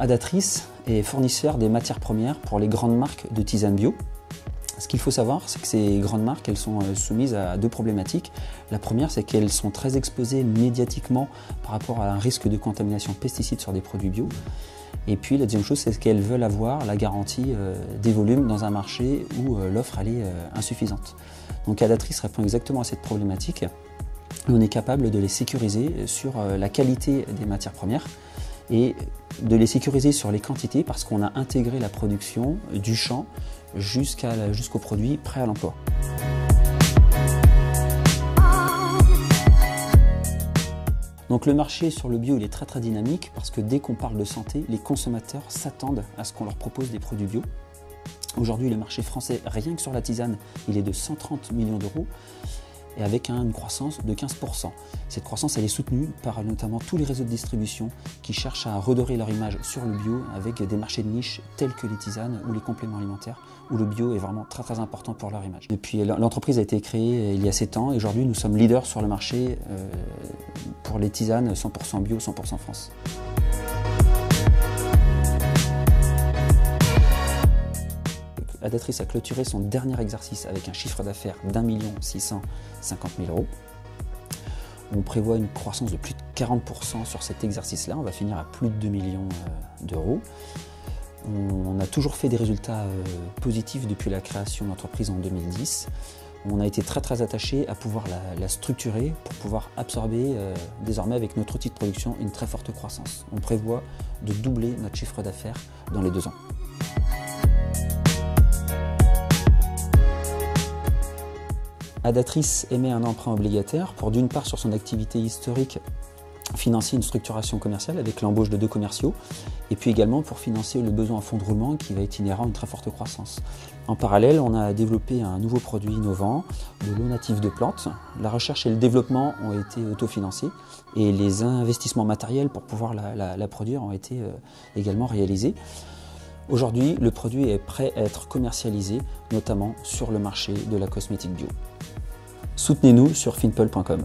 Adatrice est fournisseur des matières premières pour les grandes marques de tisane bio. Ce qu'il faut savoir, c'est que ces grandes marques, elles sont soumises à deux problématiques. La première, c'est qu'elles sont très exposées médiatiquement par rapport à un risque de contamination pesticides sur des produits bio. Et puis la deuxième chose, c'est qu'elles veulent avoir la garantie des volumes dans un marché où l'offre elle est insuffisante. Donc Adatrice répond exactement à cette problématique. On est capable de les sécuriser sur la qualité des matières premières et de les sécuriser sur les quantités parce qu'on a intégré la production du champ jusqu'au produit prêt à l'emploi. Donc le marché sur le bio il est très dynamique parce que dès qu'on parle de santé, les consommateurs s'attendent à ce qu'on leur propose des produits bio. Aujourd'hui le marché français, rien que sur la tisane, il est de 130 millions d'euros et avec une croissance de 15%. Cette croissance elle est soutenue par notamment tous les réseaux de distribution qui cherchent à redorer leur image sur le bio avec des marchés de niche tels que les tisanes ou les compléments alimentaires où le bio est vraiment très important pour leur image. Depuis l'entreprise a été créée il y a 7 ans et aujourd'hui nous sommes leaders sur le marché pour les tisanes 100% bio, 100% France. Adatrice a clôturé son dernier exercice avec un chiffre d'affaires d'1 650 000 euros. On prévoit une croissance de plus de 40% sur cet exercice-là. On va finir à plus de 2 millions d'euros. On a toujours fait des résultats positifs depuis la création de l'entreprise en 2010. On a été très attaché à pouvoir la structurer pour pouvoir absorber désormais avec notre outil de production une très forte croissance. On prévoit de doubler notre chiffre d'affaires dans les 2 ans. Adatrice émet un emprunt obligataire pour d'une part sur son activité historique financer une structuration commerciale avec l'embauche de 2 commerciaux et puis également pour financer le besoin en fonds de roulement qui va être inhérent à une très forte croissance. En parallèle, on a développé un nouveau produit innovant, de l'eau native de plantes. La recherche et le développement ont été autofinancés et les investissements matériels pour pouvoir la produire ont été également réalisés. Aujourd'hui, le produit est prêt à être commercialisé, notamment sur le marché de la cosmétique bio. Soutenez-nous sur finpol.com.